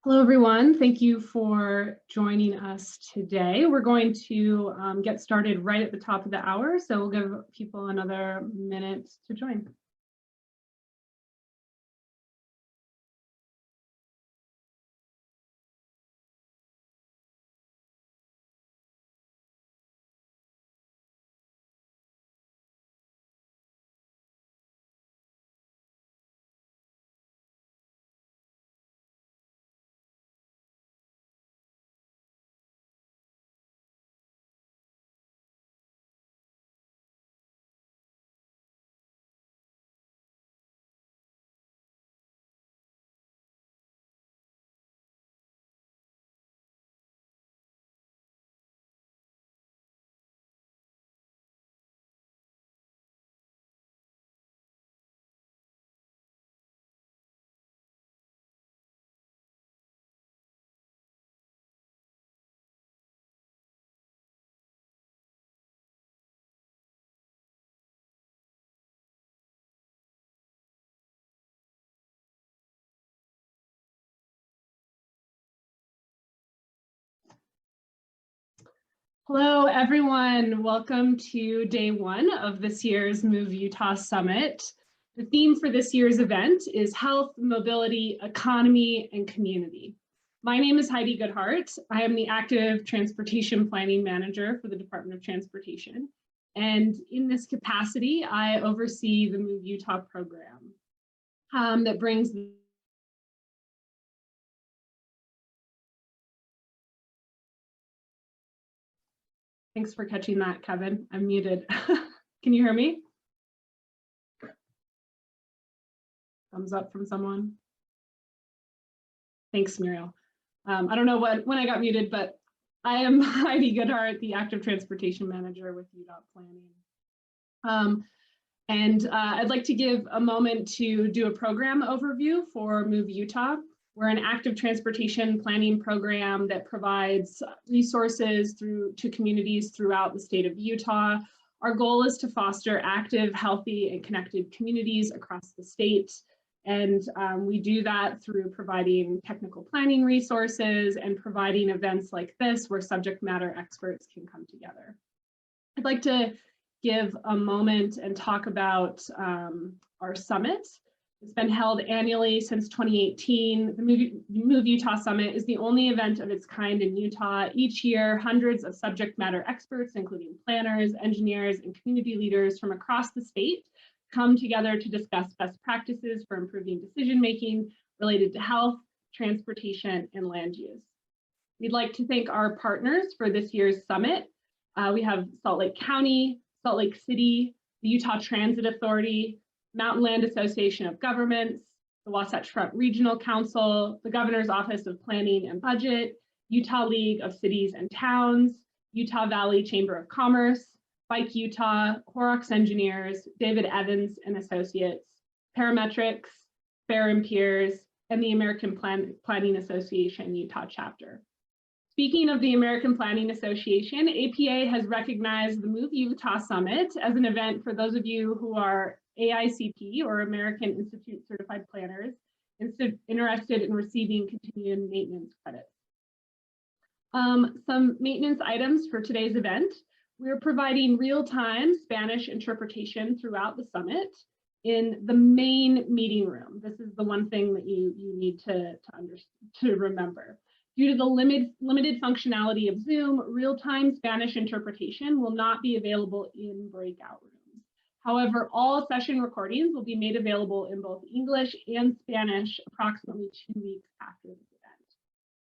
Hello, everyone. Thank you for joining us today. We're going to get started right at the top of the hour, so we'll give people another minute to join. Hello, everyone. Welcome to day one of this year's Move Utah Summit. The theme for this year's event is health, mobility, economy, and community. My name is Heidi Goodhart. I am the Active Transportation Planning Manager for the Department of Transportation. And in this capacity, I oversee the Move Utah program that brings Thanks for catching that, Kevin. I'm muted. Can you hear me? Thumbs up from someone. Thanks, Muriel. I don't know when I got muted, but I am Heidi Goodhart, the Active Transportation Manager with UDOT Planning. I'd like to give a moment to do a program overview for Move Utah. We're an active transportation planning program that provides resources to communities throughout the state of Utah. Our goal is to foster active, healthy, and connected communities across the state. And we do that through providing technical planning resources and providing events like this where subject matter experts can come together. I'd like to give a moment and talk about our summit. It's been held annually since 2018. The Move Utah Summit is the only event of its kind in Utah. Each year, hundreds of subject matter experts, including planners, engineers, and community leaders from across the state, come together to discuss best practices for improving decision-making related to health, transportation, and land use. We'd like to thank our partners for this year's summit. We have Salt Lake County, Salt Lake City, the Utah Transit Authority, Mountain Land Association of Governments, the Wasatch Front Regional Council, the Governor's Office of Planning and Budget, Utah League of Cities and Towns, Utah Valley Chamber of Commerce, Bike Utah, Horrocks Engineers, David Evans and Associates, Parametrics, Fair and Peers, and the American Planning Association Utah chapter. Speaking of the American Planning Association, APA has recognized the Move Utah Summit as an event for those of you who are AICP or American Institute Certified Planners interested in receiving continuing maintenance credits. Some maintenance items for today's event. We're providing real-time Spanish interpretation throughout the summit in the main meeting room. This is the one thing that you need to remember. Due to the limited functionality of Zoom, real-time Spanish interpretation will not be available in breakout rooms. However, all session recordings will be made available in both English and Spanish approximately 2 weeks after this event.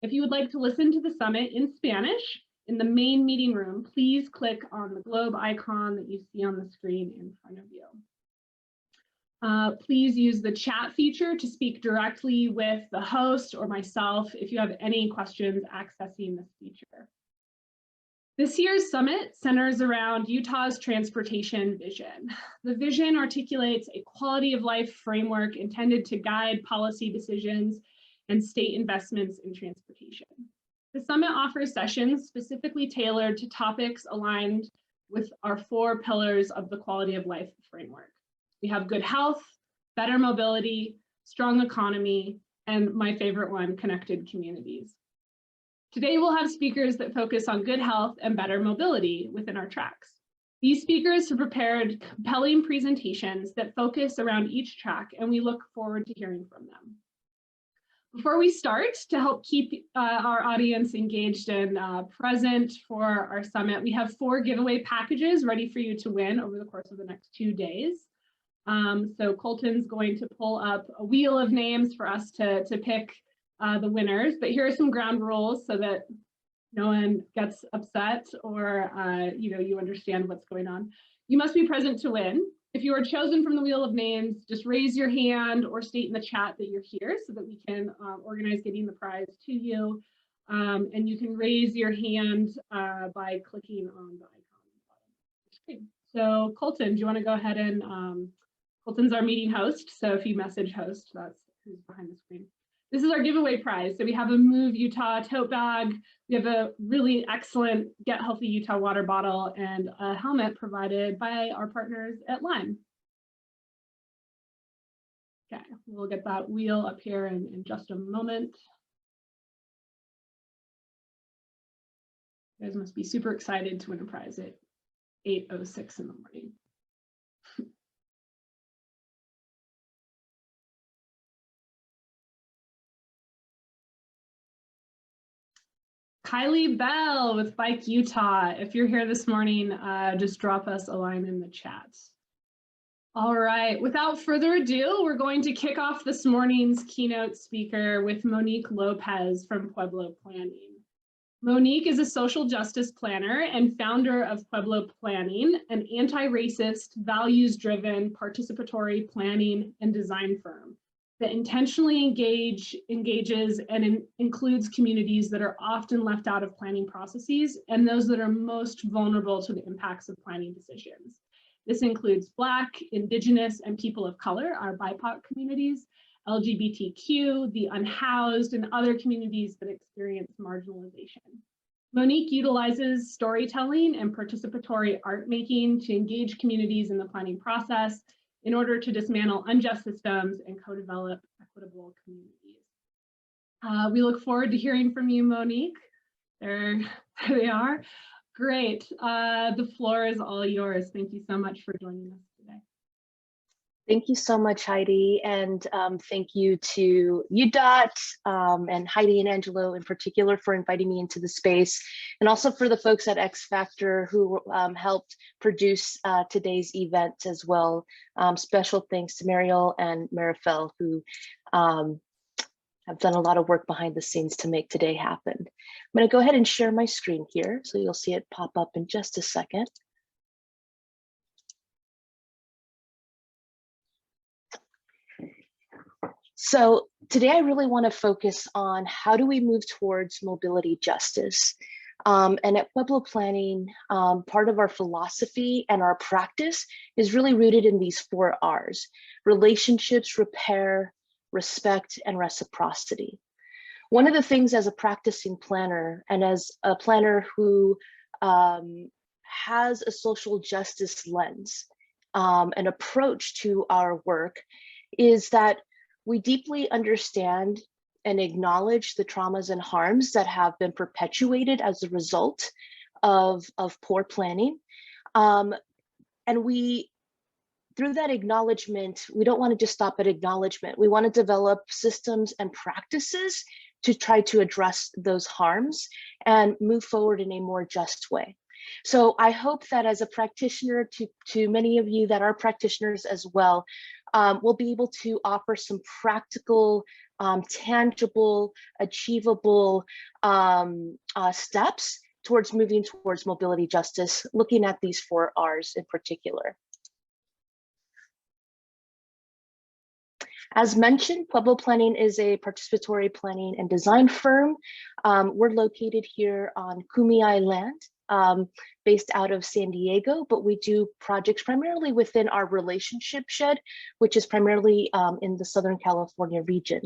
If you would like to listen to the summit in Spanish in the main meeting room, please click on the globe icon that you see on the screen in front of you. Please use the chat feature to speak directly with the host or myself if you have any questions accessing this feature. This year's summit centers around Utah's transportation vision. The vision articulates a quality of life framework intended to guide policy decisions and state investments in transportation. The summit offers sessions specifically tailored to topics aligned with our 4 pillars of the quality of life framework. We have good health, better mobility, strong economy, and my favorite one, connected communities. Today, we'll have speakers that focus on good health and better mobility within our tracks. These speakers have prepared compelling presentations that focus around each track, and we look forward to hearing from them. Before we start, to help keep our audience engaged and present for our summit, we have 4 giveaway packages ready for you to win over the course of the next 2 days. So Colton's going to pull up a wheel of names for us to pick the winners, but here are some ground rules so that no one gets upset or you understand what's going on. You must be present to win. If you are chosen from the wheel of names, just raise your hand or state in the chat that you're here so that we can organize getting the prize to you. And you can raise your hand by clicking on the icon on the screen. So Colton, do you want to go ahead and, Colton's our meeting host, so if you message host, that's who's behind the screen. This is our giveaway prize. So we have a Move Utah tote bag. We have a really excellent Get Healthy Utah water bottle and a helmet provided by our partners at Lime. Okay, we'll get that wheel up here in just a moment. You guys must be super excited to win a prize at 8:06 in the morning. Kylie Bell with Bike Utah. If you're here this morning, just drop us a line in the chat. All right, without further ado, we're going to kick off this morning's keynote speaker with Monique Lopez from Pueblo Planning. Monique is a social justice planner and founder of Pueblo Planning, an anti-racist, values-driven, participatory planning and design firm that intentionally engages and includes communities that are often left out of planning processes and those that are most vulnerable to the impacts of planning decisions. This includes Black, Indigenous, and people of color, our BIPOC communities, LGBTQ, the unhoused, and other communities that experience marginalization. Monique utilizes storytelling and participatory art making to engage communities in the planning process in order to dismantle unjust systems and co-develop equitable communities. We look forward to hearing from you, Monique. There they are. Great. The floor is all yours. Thank you so much for joining us today. Thank you so much, Heidi, and thank you to UDOT and Heidi and Angelo in particular for inviting me into the space, and also for the folks at X Factor who helped produce today's event as well. Special thanks to Mariel and Marifel who have done a lot of work behind the scenes to make today happen. I'm going to go ahead and share my screen here, so you'll see it pop up in just a second. So today I really want to focus on how do we move towards mobility justice. And at Pueblo Planning, part of our philosophy and our practice is really rooted in these 4 R's: relationships, repair, respect, and reciprocity. One of the things as a practicing planner and as a planner who has a social justice lens, an approach to our work is that we deeply understand and acknowledge the traumas and harms that have been perpetuated as a result of poor planning. And we, through that acknowledgement, we don't want to just stop at acknowledgement. We want to develop systems and practices to try to address those harms and move forward in a more just way. So I hope that as a practitioner, to many of you that are practitioners as well, we'll be able to offer some practical, tangible, achievable steps towards moving towards mobility justice, looking at these 4 R's in particular. As mentioned, Pueblo Planning is a participatory planning and design firm. We're located here on Kumeyaay land, based out of San Diego, but we do projects primarily within our relationship shed, which is primarily in the Southern California region.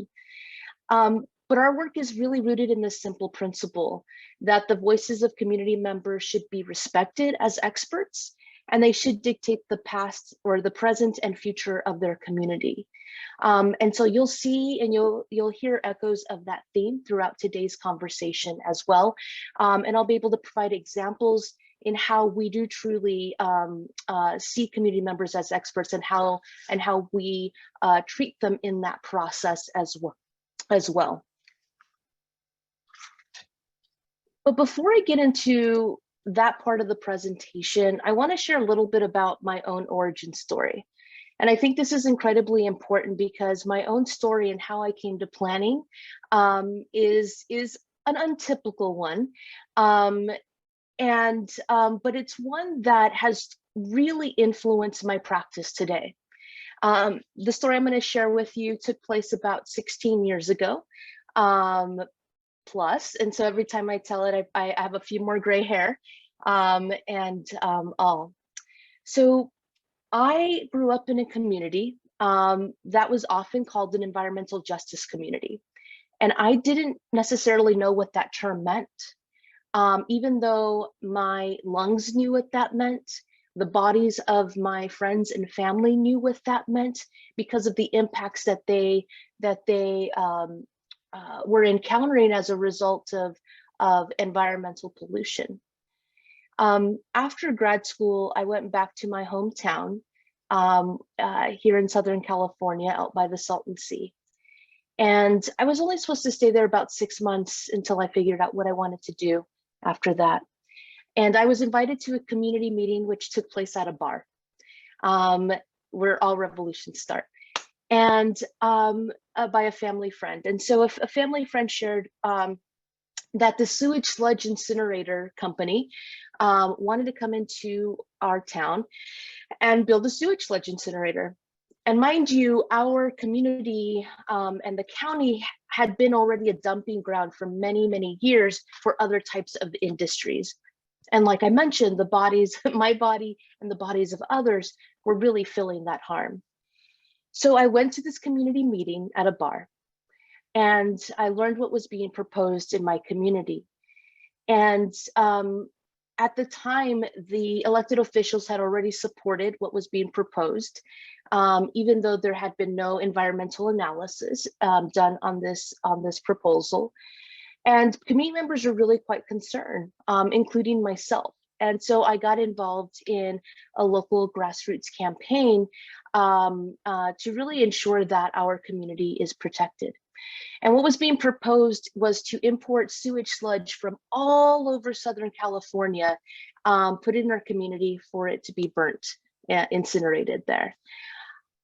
But our work is really rooted in this simple principle that the voices of community members should be respected as experts and they should dictate the past or the present and future of their community. And so you'll see and you'll hear echoes of that theme throughout today's conversation as well. And I'll be able to provide examples in how we do truly see community members as experts, and how we treat them in that process as well. But before I get into that part of the presentation, I want to share a little bit about my own origin story. And I think this is incredibly important because my own story and how I came to planning is an untypical one. But it's one that has really influenced my practice today. The story I'm going to share with you took place about 16 years ago. Plus, and so every time I tell it, I have a few more gray hair, all. So I grew up in a community that was often called an environmental justice community, and I didn't necessarily know what that term meant, even though my lungs knew what that meant. The bodies of my friends and family knew what that meant because of the impacts that they were encountering as a result of environmental pollution. After grad school, I went back to my hometown here in Southern California, out by the Salton Sea. And I was only supposed to stay there about 6 months until I figured out what I wanted to do after that. And I was invited to a community meeting, which took place at a bar, where all revolutions start, and by a family friend. And so a family friend shared that the sewage sludge incinerator company wanted to come into our town and build a sewage sludge incinerator. And mind you, our community and the county had been already a dumping ground for many, many years for other types of industries. And like I mentioned, the bodies, my body and the bodies of others, were really feeling that harm. So I went to this community meeting at a bar, and I learned what was being proposed in my community. And at the time, the elected officials had already supported what was being proposed, even though there had been no environmental analysis done on this proposal. And community members are really quite concerned, including myself. And so I got involved in a local grassroots campaign to really ensure that our community is protected. And what was being proposed was to import sewage sludge from all over Southern California, put it in our community for it to be burnt, incinerated there.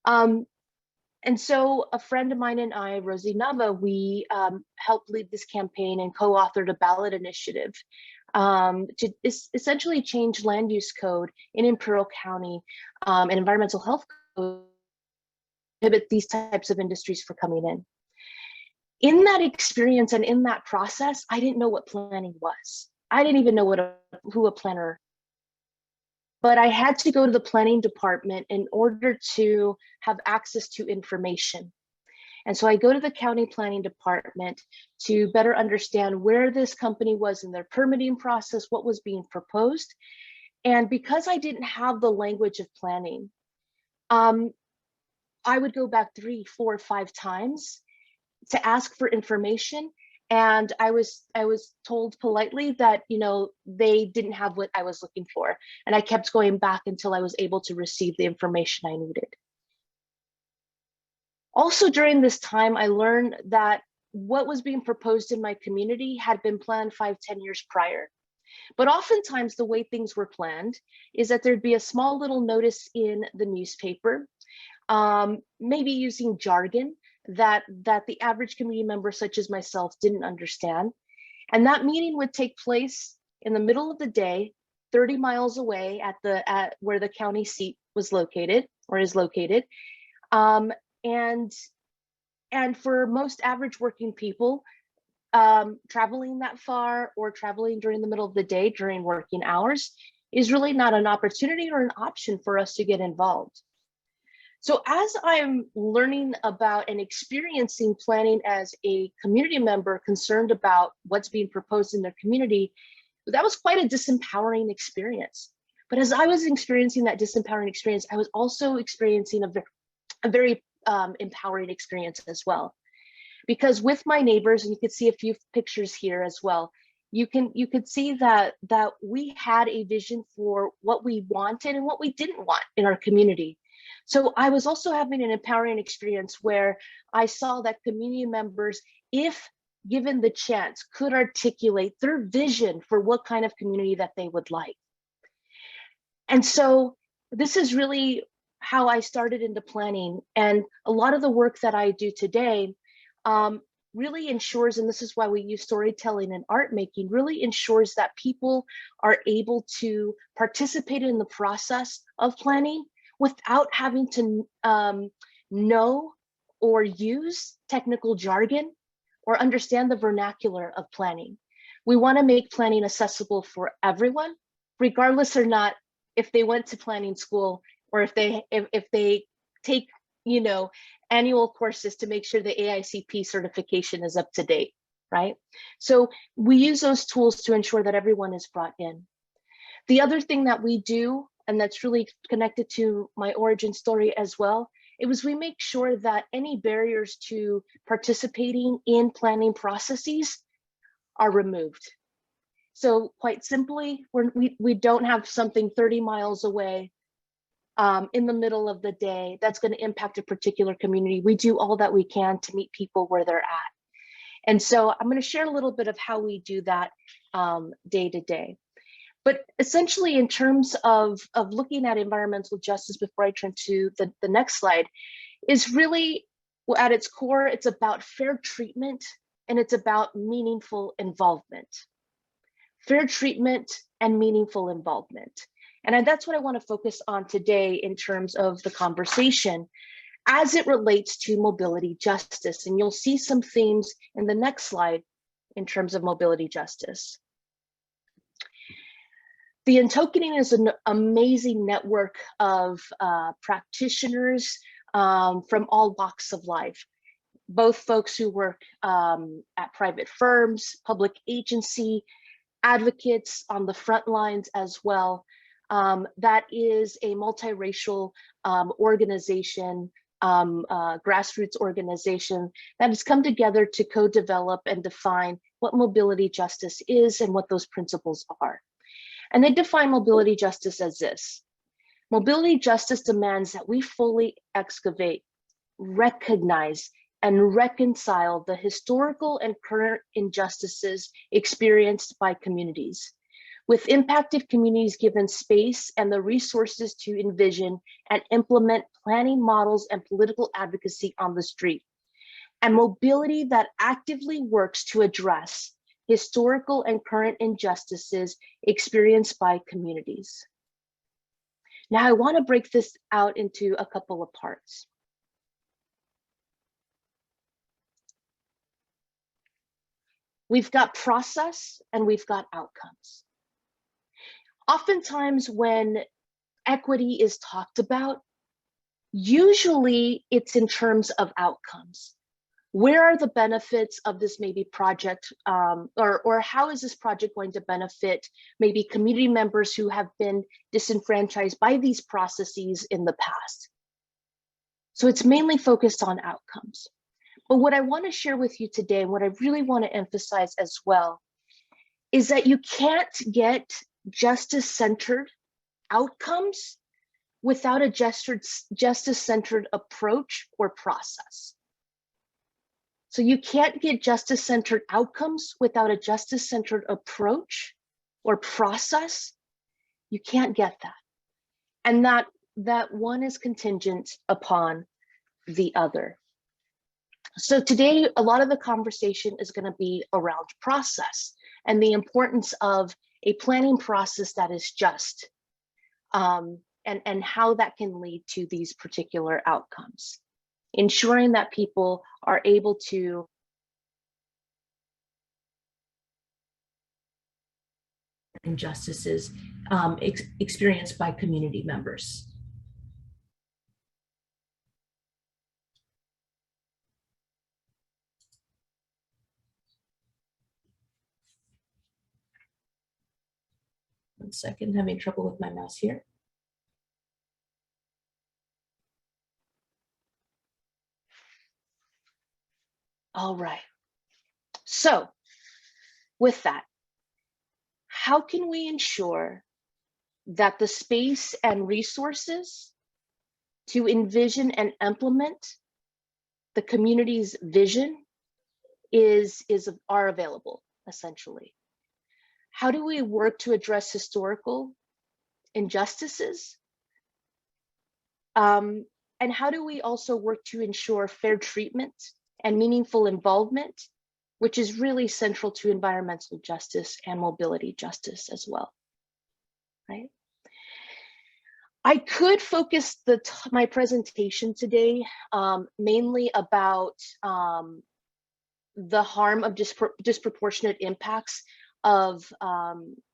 And so a friend of mine and I, Rosie Nava, we helped lead this campaign and co-authored a ballot initiative to essentially change land use code in Imperial County and environmental health code to prohibit these types of industries from coming in. In that experience and in that process, I didn't know what planning was. I didn't even know who a planner. But I had to go to the planning department in order to have access to information. And so I go to the county planning department to better understand where this company was in their permitting process, what was being proposed. And because I didn't have the language of planning, I would go back 3, 4, 5 times to ask for information. And I was told politely that, you know, they didn't have what I was looking for. And I kept going back until I was able to receive the information I needed. Also during this time, I learned that what was being proposed in my community had been planned 5, 10 years prior. But oftentimes the way things were planned is that there'd be a small little notice in the newspaper, maybe using jargon that the average community member such as myself didn't understand. And that meeting would take place in the middle of the day, 30 miles away at where the county seat was located or is located. And for most average working people, traveling that far or traveling during the middle of the day during working hours is really not an opportunity or an option for us to get involved. So as I'm learning about and experiencing planning as a community member concerned about what's being proposed in their community, that was quite a disempowering experience, But as I was experiencing that disempowering experience, I was also experiencing a very empowering experience as well. Because with my neighbors, and you could see a few pictures here as well, you could see that we had a vision for what we wanted and what we didn't want in our community. So I was also having an empowering experience where I saw that community members, if given the chance, could articulate their vision for what kind of community that they would like. And so this is really how I started into planning. And a lot of the work that I do today really ensures, and this is why we use storytelling and art making, really ensures that people are able to participate in the process of planning without having to know or use technical jargon or understand the vernacular of planning. We want to make planning accessible for everyone, regardless or not if they went to planning school or if they take, you know, annual courses to make sure the AICP certification is up to date, right? So we use those tools to ensure that everyone is brought in. The other thing that we do, and that's really connected to my origin story as well, it was we make sure that any barriers to participating in planning processes are removed. So quite simply, we don't have something 30 miles away in the middle of the day that's going to impact a particular community. We do all that we can to meet people where they're at. And so I'm going to share a little bit of how we do that day to day. But essentially, in terms of looking at environmental justice, before I turn to the next slide, is really, well, at its core, it's about fair treatment and it's about meaningful involvement. Fair treatment and meaningful involvement. And that's what I want to focus on today in terms of the conversation as it relates to mobility justice. And you'll see some themes in the next slide in terms of mobility justice. The Untokening is an amazing network of practitioners from all walks of life, both folks who work at private firms, public agency, advocates on the front lines as well. That is a multiracial organization, grassroots organization that has come together to co-develop and define what mobility justice is and what those principles are. And they define mobility justice as this. Mobility justice demands that we fully excavate, recognize, and reconcile the historical and current injustices experienced by communities, with impacted communities given space and the resources to envision and implement planning models and political advocacy on the street, and mobility that actively works to address historical and current injustices experienced by communities. Now, I want to break this out into a couple of parts. We've got process and we've got outcomes. Oftentimes when equity is talked about, usually it's in terms of outcomes. Where are the benefits of this maybe project, or how is this project going to benefit maybe community members who have been disenfranchised by these processes in the past? So it's mainly focused on outcomes. But what I want to share with you today, and what I really want to emphasize as well, is that you can't get justice-centered outcomes without a justice-centered approach or process. So you can't get justice-centered outcomes without a justice-centered approach or process. You can't get that. And that one is contingent upon the other. So today, a lot of the conversation is going to be around process and the importance of a planning process that is just, and how that can lead to these particular outcomes. Ensuring that people are able to injustices experienced by community members. One second, having trouble with my mouse here. All right. So with that, how can we ensure that the space and resources to envision and implement the community's vision are available, essentially? How do we work to address historical injustices? And how do we also work to ensure fair treatment and meaningful involvement, which is really central to environmental justice and mobility justice as well, right? I could focus my presentation today mainly about the harm of disproportionate impacts of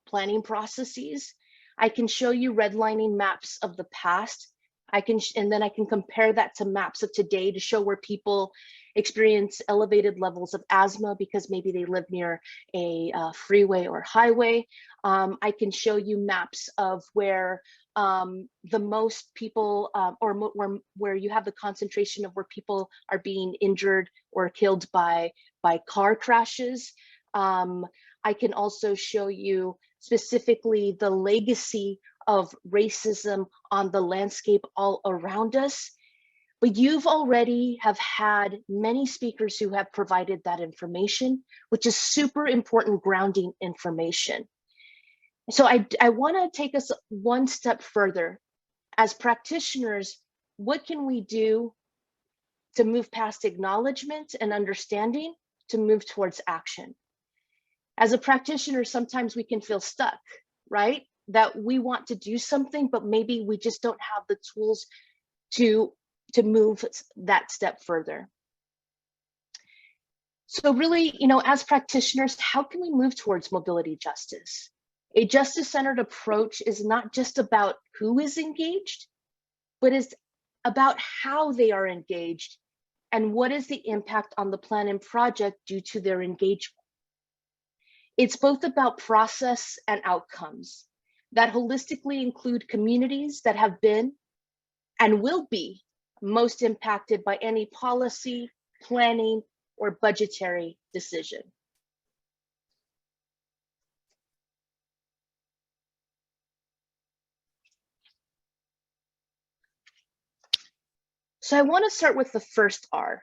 planning processes. I can show you redlining maps of the past. And then I can compare that to maps of today to show where people experience elevated levels of asthma because maybe they live near a freeway or highway. I can show you maps of where the most people where you have the concentration of where people are being injured or killed by car crashes. I can also show you specifically the legacy of racism on the landscape all around us. But you've already have had many speakers who have provided that information, which is super important grounding information. So I want to take us one step further. As practitioners, what can we do to move past acknowledgement and understanding to move towards action? As a practitioner, sometimes we can feel stuck, right? That we want to do something, but maybe we just don't have the tools to move that step further. So really, as practitioners, how can we move towards mobility justice? A justice-centered approach is not just about who is engaged, but is about how they are engaged and what is the impact on the plan and project due to their engagement. It's both about process and outcomes that holistically include communities that have been and will be most impacted by any policy, planning, or budgetary decision. So I want to start with the first R.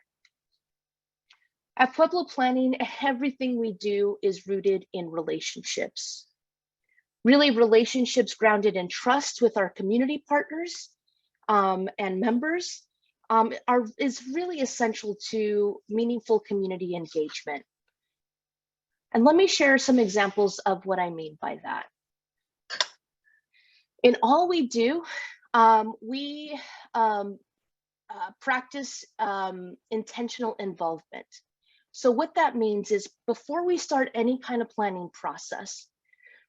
At Pueblo Planning, everything we do is rooted in relationships. Really, relationships grounded in trust with our community partners and members is really essential to meaningful community engagement. And let me share some examples of what I mean by that. In all we do, we practice intentional involvement. So what that means is before we start any kind of planning process,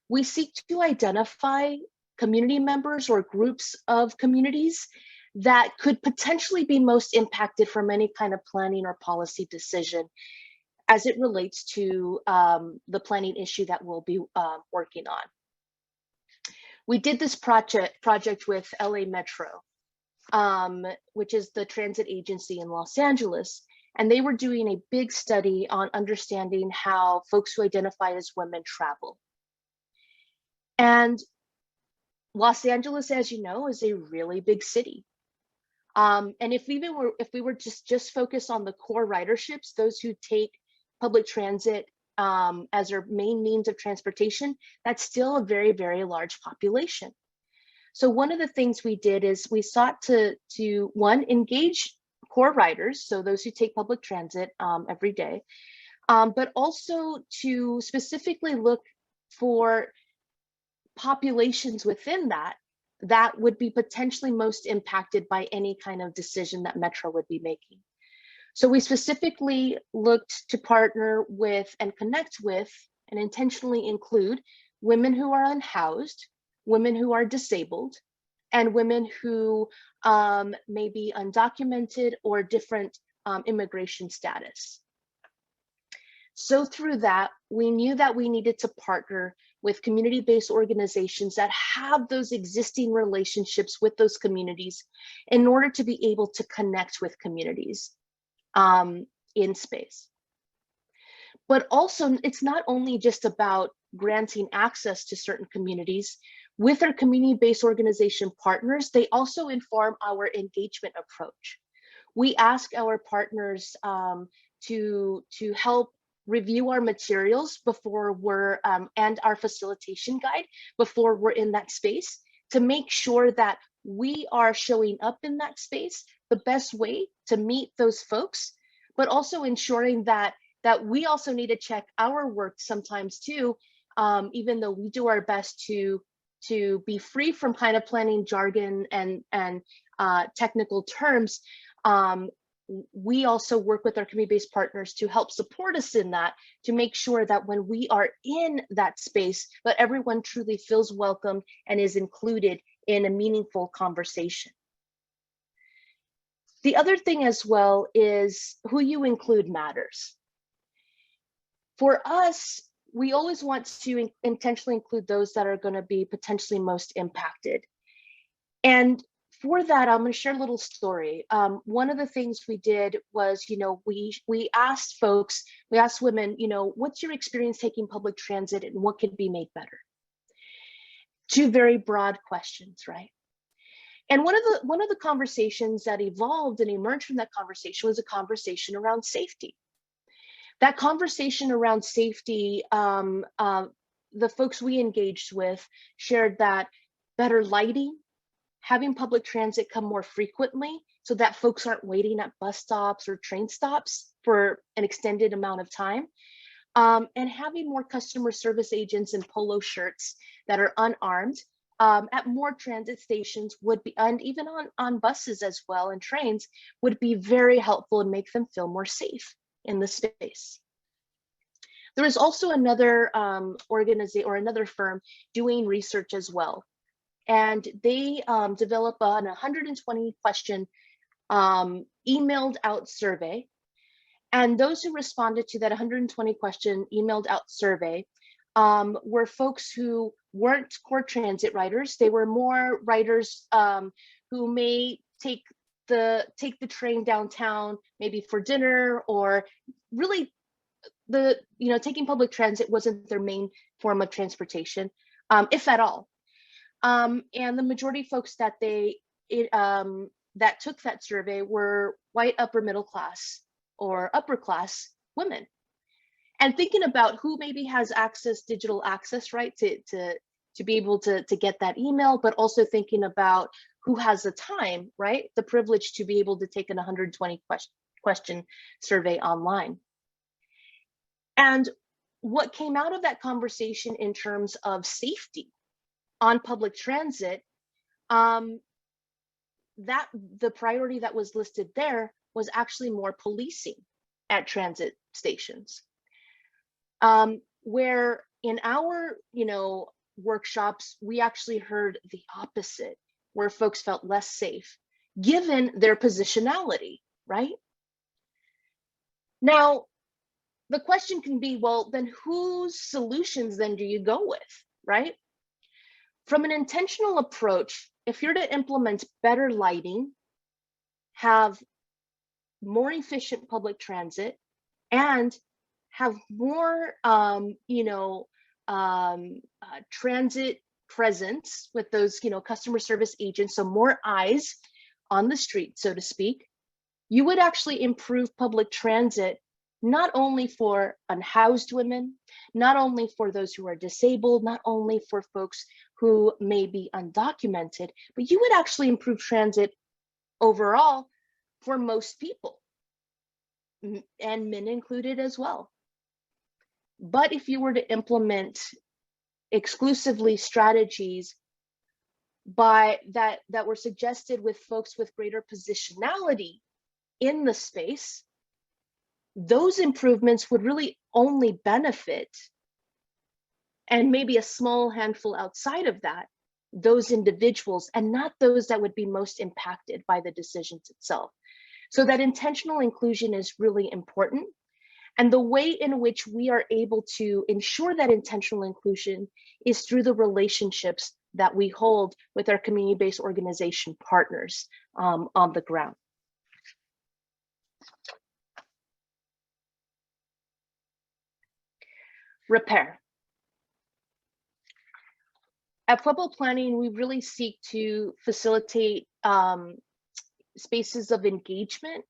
we seek to identify community members or groups of communities that could potentially be most impacted from any kind of planning or policy decision as it relates to the planning issue that we'll be working on. We did this project with LA Metro, which is the transit agency in Los Angeles. And they were doing a big study on understanding how folks who identify as women travel. And Los Angeles, as you know, is a really big city. And if we were just focused on the core riderships, those who take public transit as their main means of transportation, that's still a very, very large population. So one of the things we did is we sought to one, engage core riders, so those who take public transit every day, but also to specifically look for populations within that would be potentially most impacted by any kind of decision that Metro would be making. So we specifically looked to partner with and connect with and intentionally include women who are unhoused, women who are disabled, and women who may be undocumented or different immigration status. So through that, we knew that we needed to partner with community-based organizations that have those existing relationships with those communities in order to be able to connect with communities in space. But also, it's not only just about granting access to certain communities. With our community-based organization partners, they also inform our engagement approach. We ask our partners to help review our materials before we're, and our facilitation guide before we're in that space, to make sure that we are showing up in that space the best way to meet those folks, but also ensuring that we also need to check our work sometimes too, even though we do our best to be free from kind of planning jargon and technical terms. We also work with our community-based partners to help support us in that, to make sure that when we are in that space, that everyone truly feels welcome and is included in a meaningful conversation. The other thing as well is who you include matters. For us, we always want to intentionally include those that are going to be potentially most impacted. And for that, I'm going to share a little story. One of the things we did was, we asked folks, we asked women, what's your experience taking public transit and what could be made better? Two very broad questions, right? And one of the conversations that evolved and emerged from that conversation was a conversation around safety. That conversation around safety, the folks we engaged with shared that better lighting, having public transit come more frequently so that folks aren't waiting at bus stops or train stops for an extended amount of time, and having more customer service agents in polo shirts that are unarmed at more transit stations would be, and even on buses as well and trains, would be very helpful and make them feel more safe in the space. There is also another organization or another firm doing research as well. And they develop an 120 question emailed out survey. And those who responded to that 120 question emailed out survey were folks who weren't core transit riders. They were more riders who may take the train downtown, maybe for dinner, or really taking public transit wasn't their main form of transportation, if at all. And the majority of folks that that took that survey were white upper middle class or upper class women. And thinking about who maybe has digital access, right, to be able to get that email, but also thinking about who has the time, right, the privilege to be able to take an 120 question survey online. And what came out of that conversation in terms of safety on public transit, that the priority that was listed there was actually more policing at transit stations. Where in our, workshops, we actually heard the opposite, where folks felt less safe, given their positionality, right? Now, the question can be, well, then whose solutions then do you go with, right? From an intentional approach, if you're to implement better lighting, have more efficient public transit, and have more, transit presence with those, customer service agents, so more eyes on the street, so to speak, you would actually improve public transit, not only for unhoused women, not only for those who are disabled, not only for folks who may be undocumented, but you would actually improve transit overall for most people, and men included as well. But if you were to implement exclusively strategies that were suggested with folks with greater positionality in the space, those improvements would really only benefit, and maybe a small handful outside of that, those individuals, and not those that would be most impacted by the decisions itself. So that intentional inclusion is really important. And the way in which we are able to ensure that intentional inclusion is through the relationships that we hold with our community-based organization partners on the ground. Repair. At Pueblo Planning, we really seek to facilitate spaces of engagement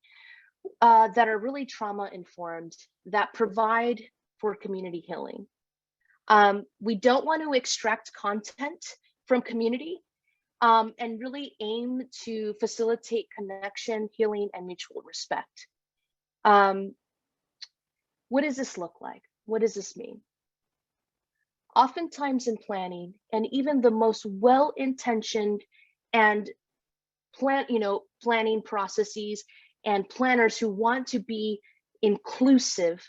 that are really trauma informed, that provide for community healing. We don't want to extract content from community and really aim to facilitate connection, healing, and mutual respect. What does this look like? What does this mean? Oftentimes in planning, and even the most well-intentioned and planning processes and planners who want to be inclusive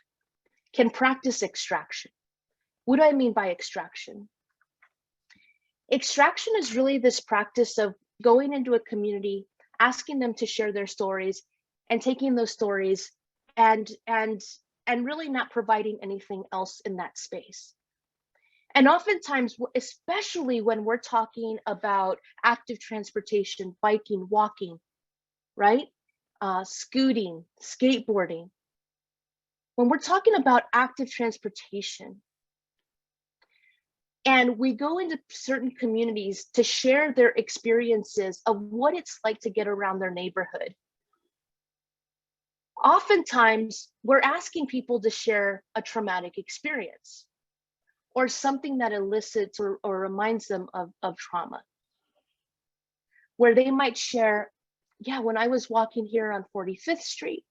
can practice extraction. What do I mean by extraction? Extraction is really this practice of going into a community, asking them to share their stories, and taking those stories and really not providing anything else in that space. And oftentimes, especially when we're talking about active transportation, biking, walking, right? Scooting, skateboarding. When we're talking about active transportation, and we go into certain communities to share their experiences of what it's like to get around their neighborhood, oftentimes we're asking people to share a traumatic experience or something that elicits or reminds them of trauma, where they might share, yeah, when I was walking here on 45th Street,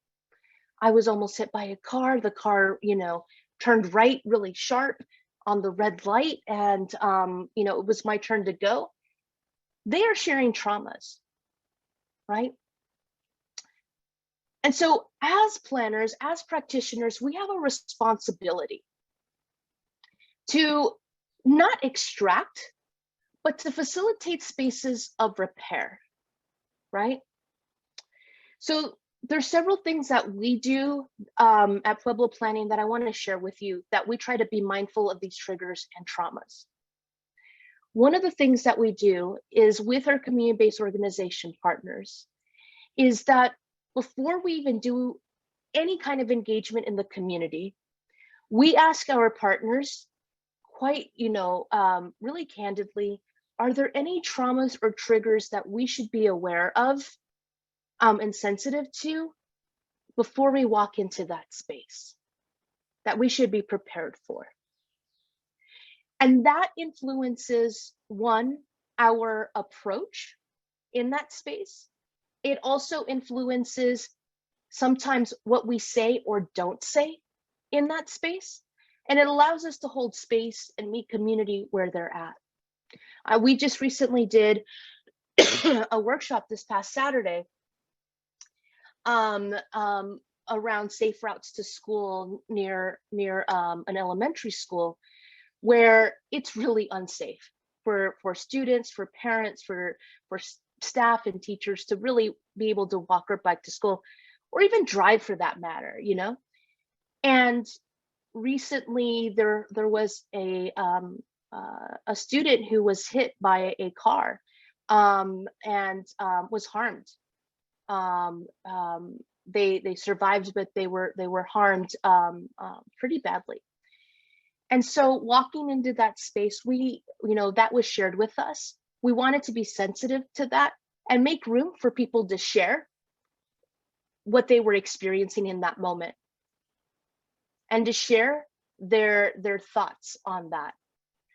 I was almost hit by a car. The car, turned right really sharp on the red light, and it was my turn to go. They are sharing traumas, right? And so as planners, as practitioners, we have a responsibility to not extract, but to facilitate spaces of repair, right? So there's several things that we do at Pueblo Planning that I want to share with you, that we try to be mindful of these triggers and traumas. One of the things that we do is with our community-based organization partners is that before we even do any kind of engagement in the community, we ask our partners quite, really candidly, are there any traumas or triggers that we should be aware of and sensitive to before we walk into that space, that we should be prepared for? And that influences, one, our approach in that space. It also influences sometimes what we say or don't say in that space. And it allows us to hold space and meet community where they're at. We just recently did a workshop this past Saturday around safe routes to school near an elementary school, where it's really unsafe for students, for parents, for staff and teachers to really be able to walk or bike to school, or even drive for that matter, And recently there was a student who was hit by a car and was harmed. They survived, but they were harmed pretty badly. And so walking into that space, that was shared with us. We wanted to be sensitive to that and make room for people to share what they were experiencing in that moment, and to share their thoughts on that,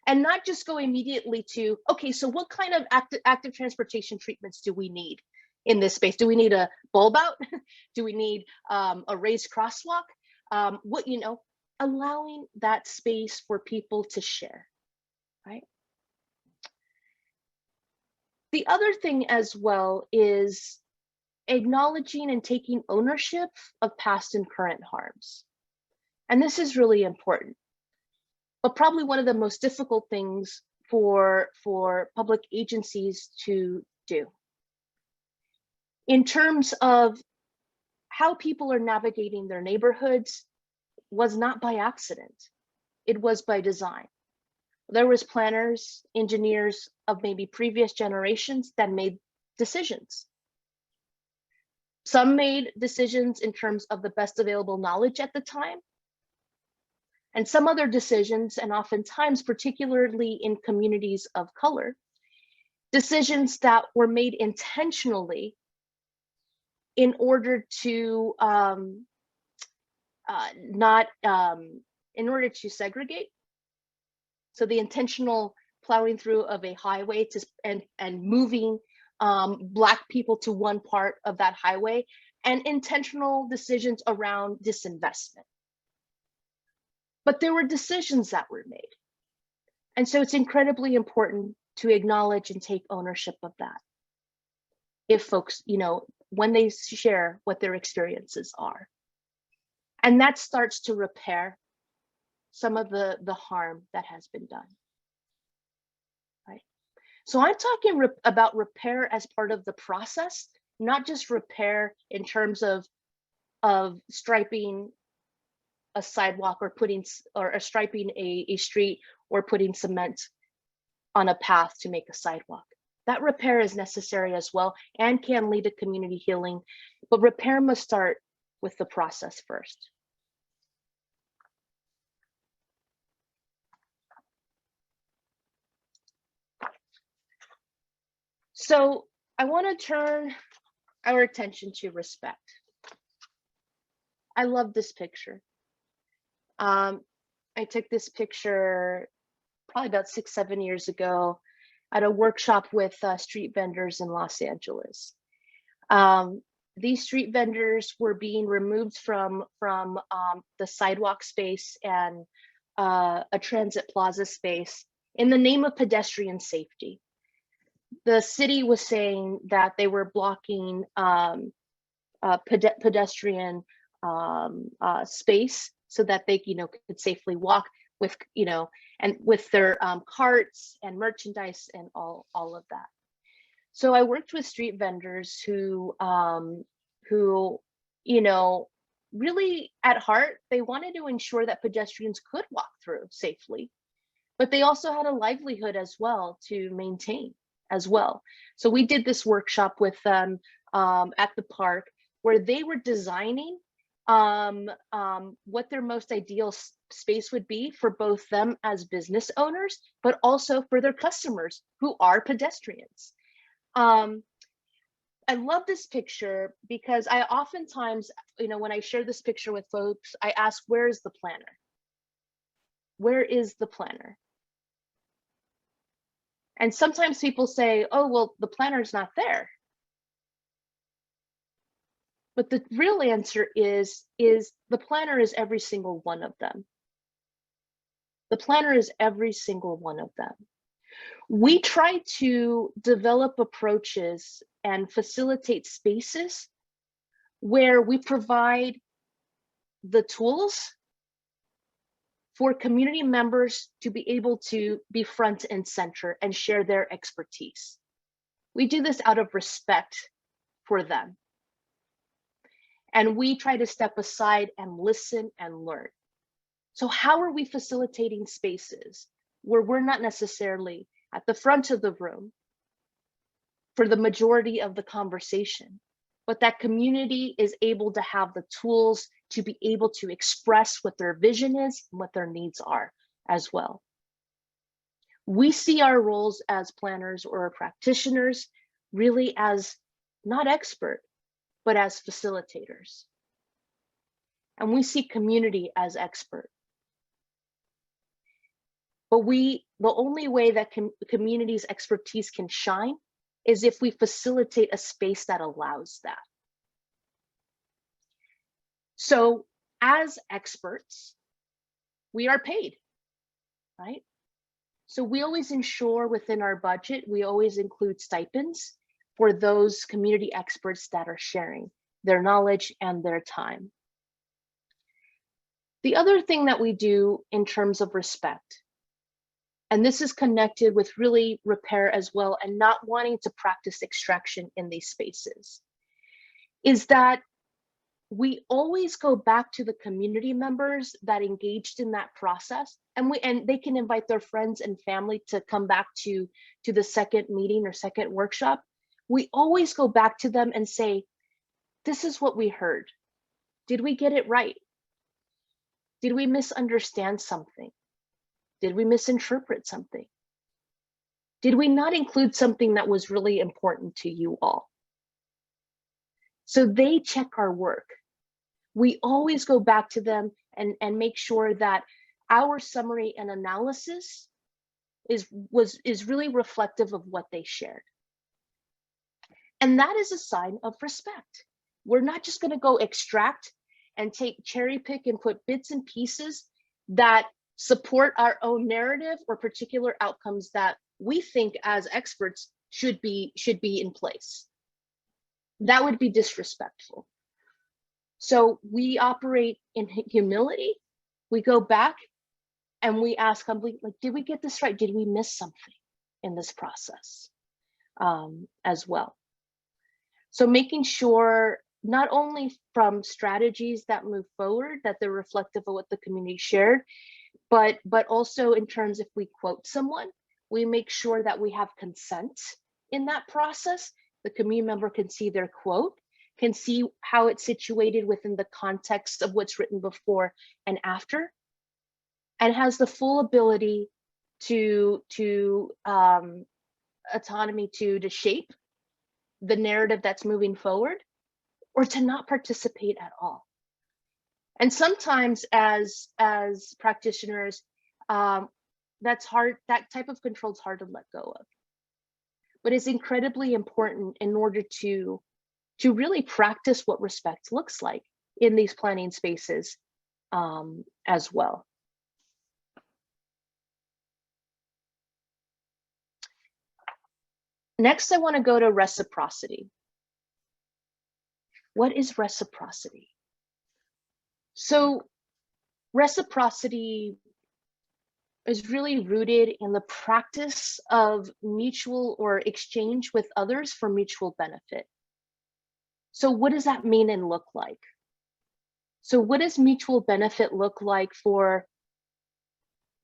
and not just go immediately to, okay, so what kind of active transportation treatments do we need in this space? Do we need a bulb out? Do we need a raised crosswalk? Allowing that space for people to share, right? The other thing as well is acknowledging and taking ownership of past and current harms. And this is really important, but probably one of the most difficult things for public agencies to do in terms of how people are navigating their neighborhoods, was not by accident. It was by design. There was planners, engineers of maybe previous generations that made decisions. Some made decisions in terms of the best available knowledge at the time, and some other decisions, and oftentimes, particularly in communities of color, decisions that were made intentionally in order to segregate. So the intentional plowing through of a highway and moving Black people to one part of that highway, and intentional decisions around disinvestment. But there were decisions that were made. And so it's incredibly important to acknowledge and take ownership of that. If folks, when they share what their experiences are. And that starts to repair some of the harm that has been done. Right? So I'm talking about repair as part of the process, not just repair in terms of striping a sidewalk or striping a street or putting cement on a path to make a sidewalk. That repair is necessary as well and can lead to community healing, but repair must start with the process first. So I want to turn our attention to respect. I love this picture. I took this picture probably about 6-7 years ago at a workshop with street vendors in Los Angeles. These street vendors were being removed from the sidewalk space and a transit plaza space in the name of pedestrian safety. The city was saying that they were blocking pedestrian space so that they could safely walk with and with their carts and merchandise and all of that. So I worked with street vendors who really at heart, they wanted to ensure that pedestrians could walk through safely, but they also had a livelihood as well to maintain as well. So we did this workshop with them at the park where they were designing what their most ideal space would be for both them as business owners, but also for their customers who are pedestrians. I love this picture because I oftentimes, when I share this picture with folks, I ask, where is the planner? Where is the planner? And sometimes people say, oh, well, the planner's not there. But the real answer is the planner is every single one of them. The planner is every single one of them. We try to develop approaches and facilitate spaces where we provide the tools for community members to be able to be front and center and share their expertise. We do this out of respect for them. And we try to step aside and listen and learn. So how are we facilitating spaces where we're not necessarily at the front of the room for the majority of the conversation, but that community is able to have the tools to be able to express what their vision is and what their needs are as well. We see our roles as planners or practitioners really as not expert, but as facilitators. And we see community as expert. But the only way that community's expertise can shine is if we facilitate a space that allows that. So as experts, we are paid, right? So we always ensure within our budget, we always include stipends for those community experts that are sharing their knowledge and their time. The other thing that we do in terms of respect, and this is connected with really repair as well and not wanting to practice extraction in these spaces, is that we always go back to the community members that engaged in that process, and they can invite their friends and family to come back to the second meeting or second workshop. We always go back to them and say, this is what we heard. Did we get it right? Did we misunderstand something? Did we misinterpret something? Did we not include something that was really important to you all? So they check our work. We always go back to them and make sure that our summary and analysis is really reflective of what they shared. And that is a sign of respect. We're not just going to go extract and take cherry pick and put bits and pieces that support our own narrative or particular outcomes that we think as experts should be in place. That would be disrespectful. So we operate in humility. We go back and we ask humbly, like, did we get this right? Did we miss something in this process as well? So making sure not only from strategies that move forward, that they're reflective of what the community shared, but also in terms if we quote someone, we make sure that we have consent in that process. The community member can see their quote, can see how it's situated within the context of what's written before and after, and has the full ability to autonomy to shape the narrative that's moving forward, or to not participate at all. And sometimes as practitioners, that's hard, that type of control is hard to let go of. But it's incredibly important in order to really practice what respect looks like in these planning spaces as well. Next, I want to go to reciprocity. What is reciprocity? So reciprocity is really rooted in the practice of mutual or exchange with others for mutual benefit. So what does that mean and look like? So what does mutual benefit look like for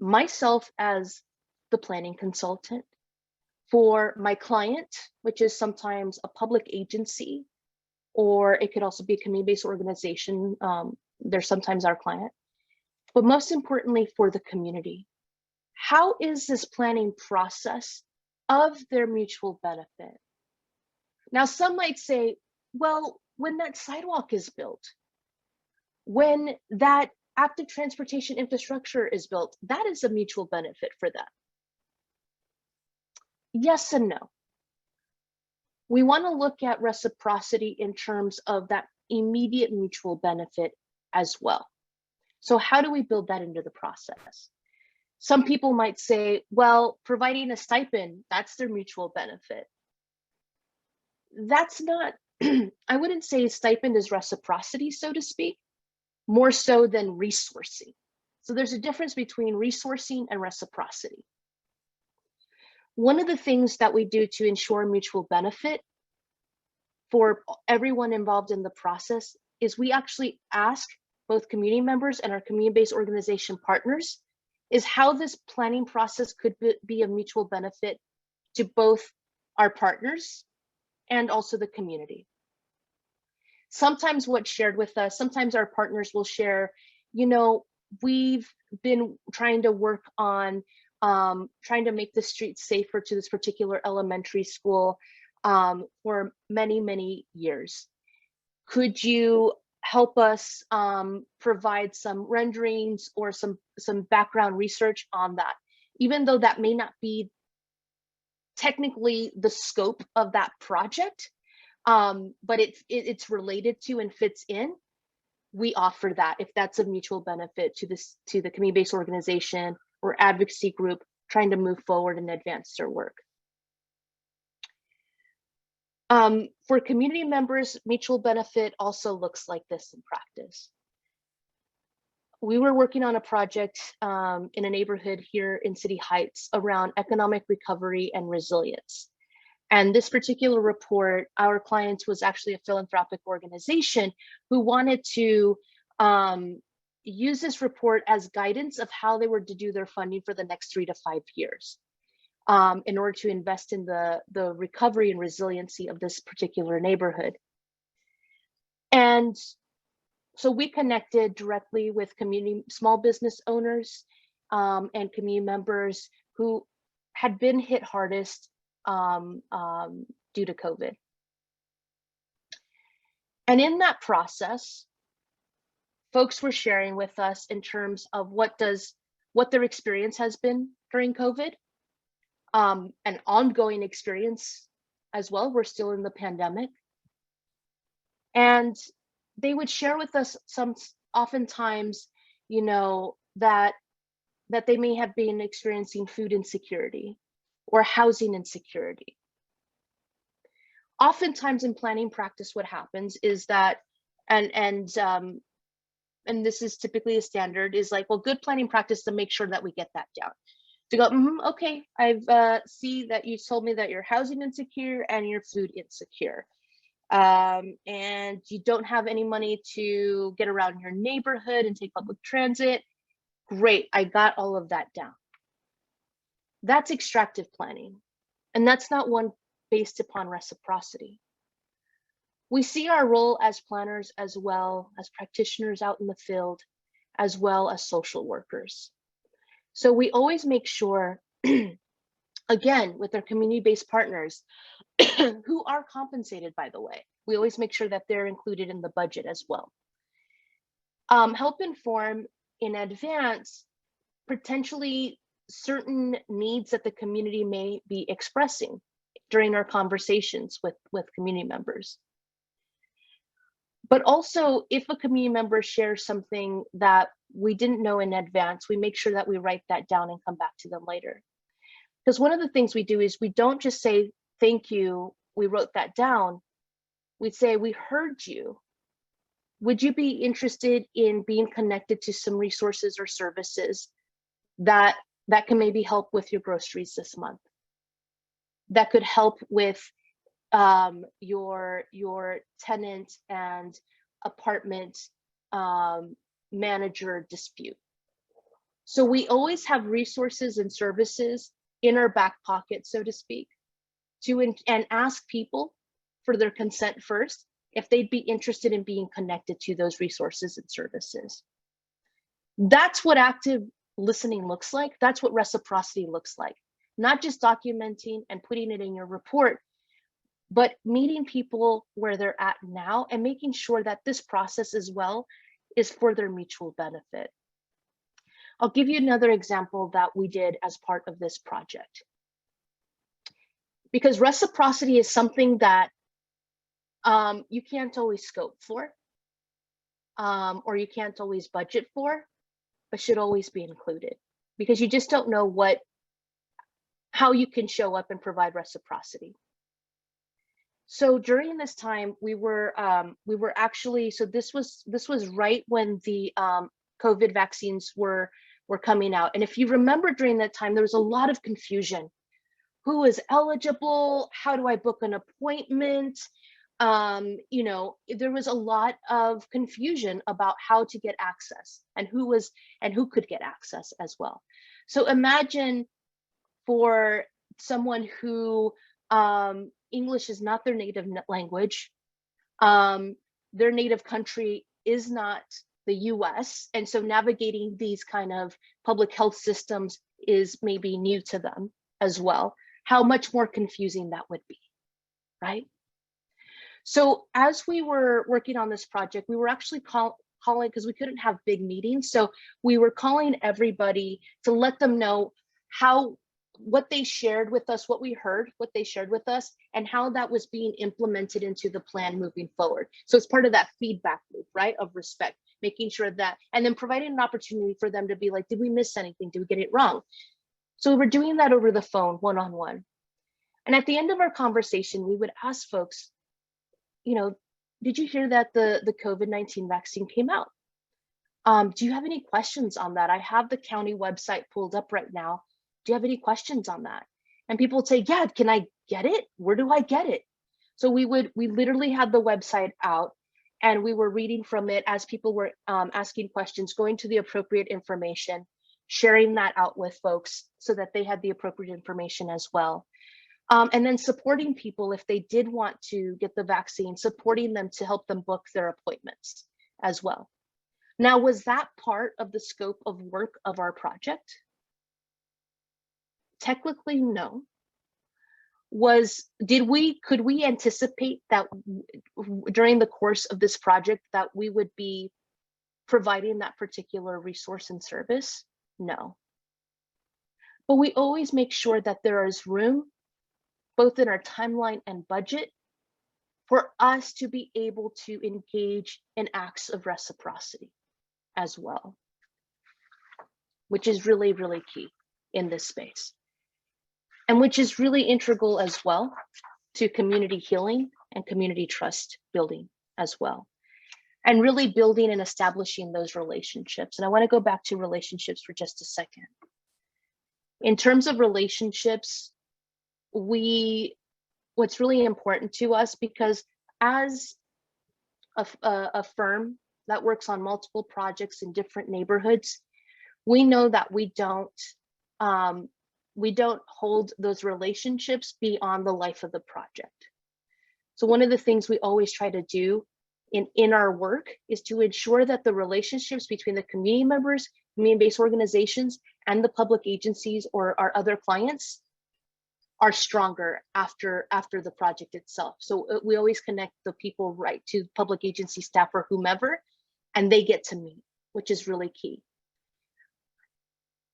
myself as the planning consultant, for my client, which is sometimes a public agency, or it could also be a community-based organization. They're sometimes our client, but most importantly for the community. How is this planning process of their mutual benefit? Now, some might say, well, when that sidewalk is built, when that active transportation infrastructure is built, that is a mutual benefit for them. Yes and no. We want to look at reciprocity in terms of that immediate mutual benefit as well. So how do we build that into the process? Some people might say, well, providing a stipend, that's their mutual benefit. That's not, I wouldn't say stipend is reciprocity, so to speak, more so than resourcing. So there's a difference between resourcing and reciprocity. One of the things that we do to ensure mutual benefit for everyone involved in the process is we actually ask both community members and our community-based organization partners is how this planning process could be a mutual benefit to both our partners and also the community. Sometimes what's shared with us, sometimes our partners will share, you know, we've been trying to work on trying to make the streets safer to this particular elementary school for many, many years. Could you help us provide some renderings or some background research on that? Even though that may not be technically the scope of that project, but it's related to and fits in, we offer that if that's a mutual benefit to the community-based organization or advocacy group trying to move forward and advance their work. For community members, mutual benefit also looks like this in practice. We were working on a project in a neighborhood here in City Heights around economic recovery and resilience. And this particular report, our client was actually a philanthropic organization who wanted to use this report as guidance of how they were to do their funding for the next 3 to 5 years in order to invest in the recovery and resiliency of this particular neighborhood. And so we connected directly with community small business owners and community members who had been hit hardest due to COVID. And in that process, folks were sharing with us in terms of what their experience has been during COVID, an ongoing experience as well. We're still in the pandemic. And they would share with us oftentimes, you know, that they may have been experiencing food insecurity or housing insecurity. Oftentimes in planning practice, what happens is that, and this is typically a standard, is like, well, good planning practice to make sure that we get that down. To go, okay, I've see that you told me that you're housing insecure and you're food insecure. And you don't have any money to get around your neighborhood and take public transit. Great, I got all of that down. That's extractive planning. And that's not one based upon reciprocity. We see our role as planners as well as practitioners out in the field, as well as social workers. So we always make sure, again, with our community-based partners, who are compensated, by the way, we always make sure that they're included in the budget as well. Help inform in advance potentially certain needs that the community may be expressing during our conversations with community members. But also, if a community member shares something that we didn't know in advance, we make sure that we write that down and come back to them later. Because one of the things we do is we don't just say, thank you, we wrote that down. We'd say, we heard you. Would you be interested in being connected to some resources or services that can maybe help with your groceries this month? That could help with your tenant and apartment manager dispute. So we always have resources and services in our back pocket, so to speak, and ask people for their consent first if they'd be interested in being connected to those resources and services. That's what active listening looks like. That's what reciprocity looks like. Not just documenting and putting it in your report, but meeting people where they're at now and making sure that this process as well is for their mutual benefit. I'll give you another example that we did as part of this project. Because reciprocity is something that you can't always scope for, or you can't always budget for, but should always be included, because you just don't know how you can show up and provide reciprocity. So during this time, we were actually, so this was right when the COVID vaccines were coming out. And if you remember, during that time, there was a lot of confusion. Who is eligible? How do I book an appointment? You know, there was a lot of confusion about how to get access and who could get access as well. So imagine for someone who English is not their native language, their native country is not the US, and so navigating these kind of public health systems is maybe new to them as well. How much more confusing that would be, right? So as we were working on this project, we were actually calling, because we couldn't have big meetings, so we were calling everybody to let them know what they shared with us, what we heard, what they shared with us, and how that was being implemented into the plan moving forward. So it's part of that feedback loop, right, of respect, making sure that, and then providing an opportunity for them to be like, did we miss anything? Did we get it wrong? So we were doing that over the phone, one-on-one. And at the end of our conversation, we would ask folks, you know, did you hear that the COVID-19 vaccine came out? Do you have any questions on that? I have the county website pulled up right now. Do you have any questions on that? And people would say, yeah, can I get it? Where do I get it? So we literally had the website out, and we were reading from it as people were asking questions, going to the appropriate information, sharing that out with folks so that they had the appropriate information as well. And then supporting people if they did want to get the vaccine, supporting them to help them book their appointments as well. Now, was that part of the scope of work of our project? Technically, no. Could we anticipate that during the course of this project that we would be providing that particular resource and service? No. But we always make sure that there is room, both in our timeline and budget, for us to be able to engage in acts of reciprocity as well, which is really, really key in this space. And which is really integral as well to community healing and community trust building as well. And really building and establishing those relationships. And I want to go back to relationships for just a second. In terms of relationships, what's really important to us, because as a firm that works on multiple projects in different neighborhoods, we know that we don't hold those relationships beyond the life of the project. So one of the things we always try to do in our work is to ensure that the relationships between the community members, community-based organizations, and the public agencies or our other clients are stronger after the project itself. So we always connect the people right to public agency staff or whomever, and they get to meet, which is really key.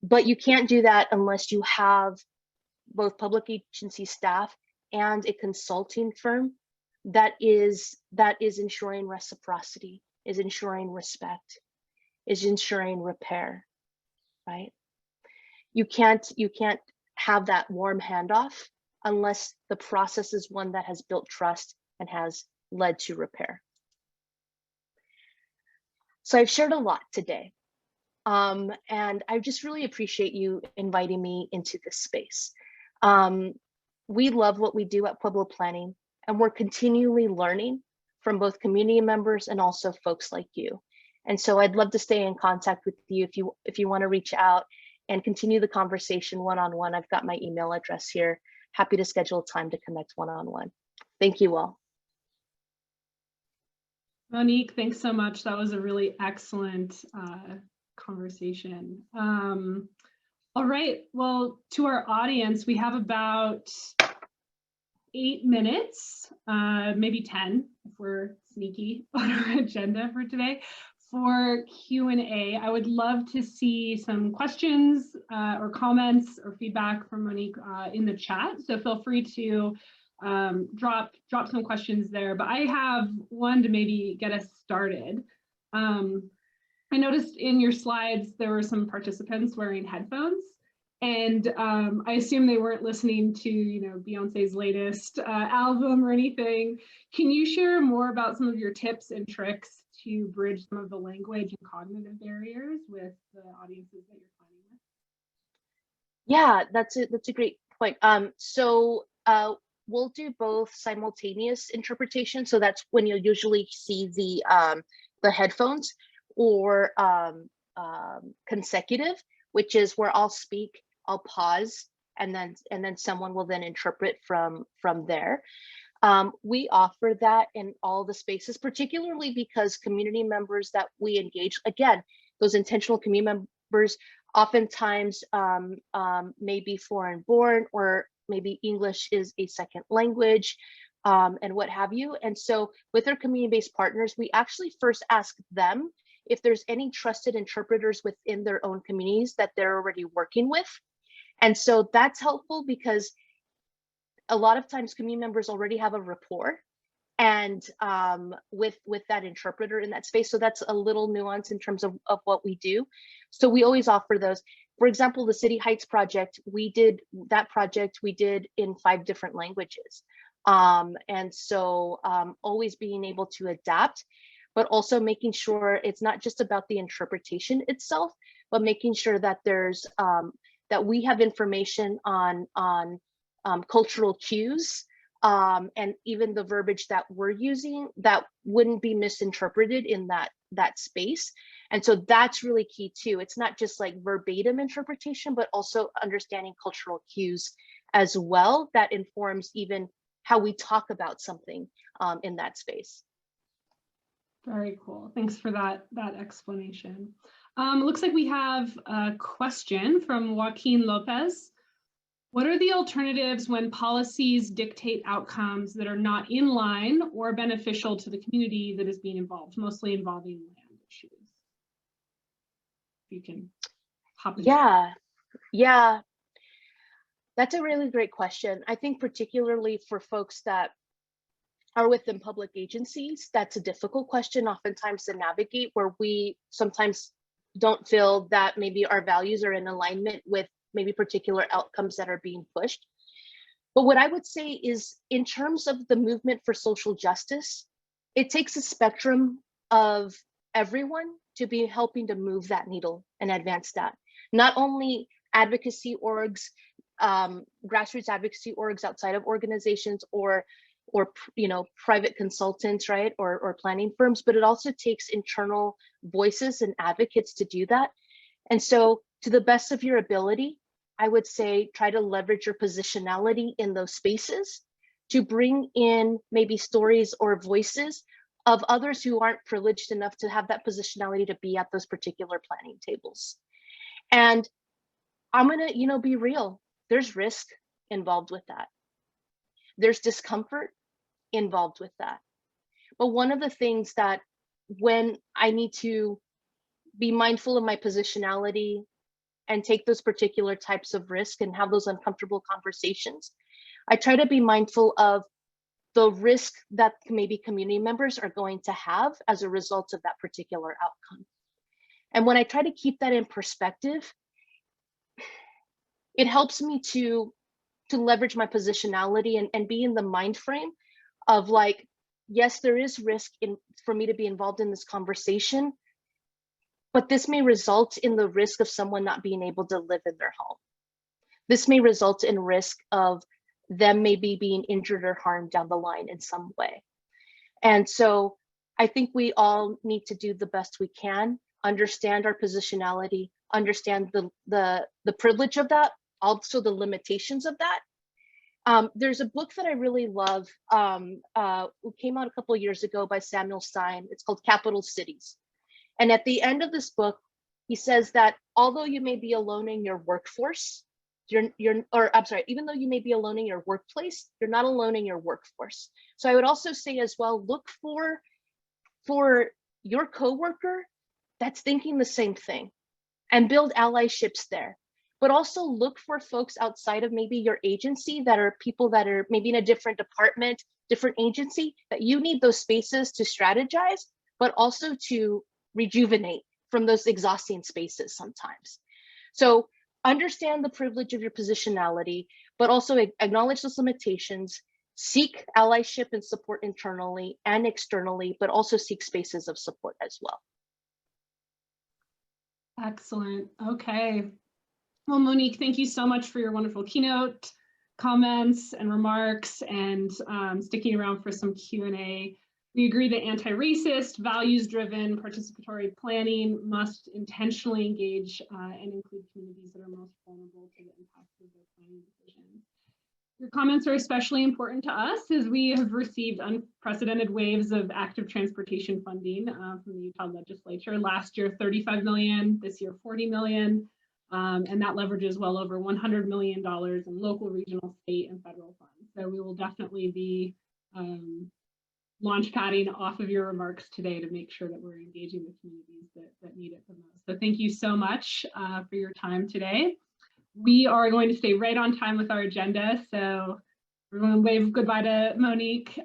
But you can't do that unless you have both public agency staff and a consulting firm that is ensuring reciprocity, is ensuring respect, is ensuring repair, right? You can't have that warm handoff unless the process is one that has built trust and has led to repair. So I've shared a lot today. And I just really appreciate you inviting me into this space. We love what we do at Pueblo Planning, and we're continually learning from both community members and also folks like you. And so I'd love to stay in contact with you if you want to reach out and continue the conversation one-on-one. I've got my email address here. Happy to schedule time to connect one-on-one. Thank you all. Monique, thanks so much. That was a really excellent conversation. All right, well, to our audience, we have about 8 minutes, maybe 10 if we're sneaky on our agenda for today for Q&A. I would love to see some questions or comments or feedback from Monique in the chat. So feel free to drop some questions there. But I have one to maybe get us started. I noticed in your slides there were some participants wearing headphones, and I assume they weren't listening to, Beyonce's latest album or anything. Can you share more about some of your tips and tricks to bridge some of the language and cognitive barriers with the audiences that you're planning with? Yeah, that's a great point. So we'll do both simultaneous interpretation. So that's when you'll usually see the headphones, or consecutive, which is where I'll speak, I'll pause, and then someone will then interpret from there. We offer that in all the spaces, particularly because community members that we engage, again, those intentional community members, oftentimes may be foreign born, or maybe English is a second language, and what have you. And so with our community-based partners, we actually first ask them if there's any trusted interpreters within their own communities that they're already working with. And so that's helpful because a lot of times community members already have a rapport and with that interpreter in that space. So that's a little nuance in terms of what we do. So we always offer those. For example, the City Heights project, we did in 5 different languages. And so always being able to adapt, but also making sure it's not just about the interpretation itself, but making sure that there's that we have information on cultural cues, and even the verbiage that we're using that wouldn't be misinterpreted in that space. And so that's really key too. It's not just like verbatim interpretation, but also understanding cultural cues as well that informs even how we talk about something in that space. Very cool. Thanks for that explanation. Looks like we have a question from Joaquin Lopez. What are the alternatives when policies dictate outcomes that are not in line or beneficial to the community that is being involved, mostly involving land issues? If you can hop in. Yeah, that's a really great question. I think particularly for folks that are within public agencies, that's a difficult question oftentimes to navigate, where we sometimes don't feel that maybe our values are in alignment with maybe particular outcomes that are being pushed. But what I would say is, in terms of the movement for social justice, it takes a spectrum of everyone to be helping to move that needle and advance that. Not only advocacy orgs, grassroots advocacy orgs outside of organizations, or private consultants, right, or planning firms, but it also takes internal voices and advocates to do that. And so, to the best of your ability, I would say try to leverage your positionality in those spaces to bring in maybe stories or voices of others who aren't privileged enough to have that positionality to be at those particular planning tables. And I'm gonna, be real. There's risk involved with that. There's discomfort involved with that. But one of the things that, when I need to be mindful of my positionality and take those particular types of risk and have those uncomfortable conversations, I try to be mindful of the risk that maybe community members are going to have as a result of that particular outcome. And when I try to keep that in perspective, it helps me to leverage my positionality and be in the mind frame of like, yes, there is risk for me to be involved in this conversation, but this may result in the risk of someone not being able to live in their home. This may result in risk of them maybe being injured or harmed down the line in some way. And so I think we all need to do the best we can, understand our positionality, understand the privilege of that, also the limitations of that. There's a book that I really love, it came out a couple of years ago by Samuel Stein. It's called Capital Cities. And at the end of this book, he says that although you may be alone in your workforce, even though you may be alone in your workplace, you're not alone in your workforce. So I would also say as well, look for your coworker that's thinking the same thing and build allyships there. But also look for folks outside of maybe your agency that are people that are maybe in a different department, different agency, that you need those spaces to strategize, but also to rejuvenate from those exhausting spaces sometimes. So understand the privilege of your positionality, but also acknowledge those limitations, seek allyship and support internally and externally, but also seek spaces of support as well. Excellent. Okay. Well, Monique, thank you so much for your wonderful keynote comments and remarks, and sticking around for some Q&A. We agree that anti-racist, values-driven, participatory planning must intentionally engage and include communities that are most vulnerable to the impacts of their planning decisions. Your comments are especially important to us as we have received unprecedented waves of active transportation funding from the Utah legislature. Last year, $35 million, this year, $40 million. And that leverages well over $100 million in local, regional, state, and federal funds. So we will definitely be launch padding off of your remarks today to make sure that we're engaging the communities that need it the most. So thank you so much for your time today. We are going to stay right on time with our agenda. So we're going to wave goodbye to Monique.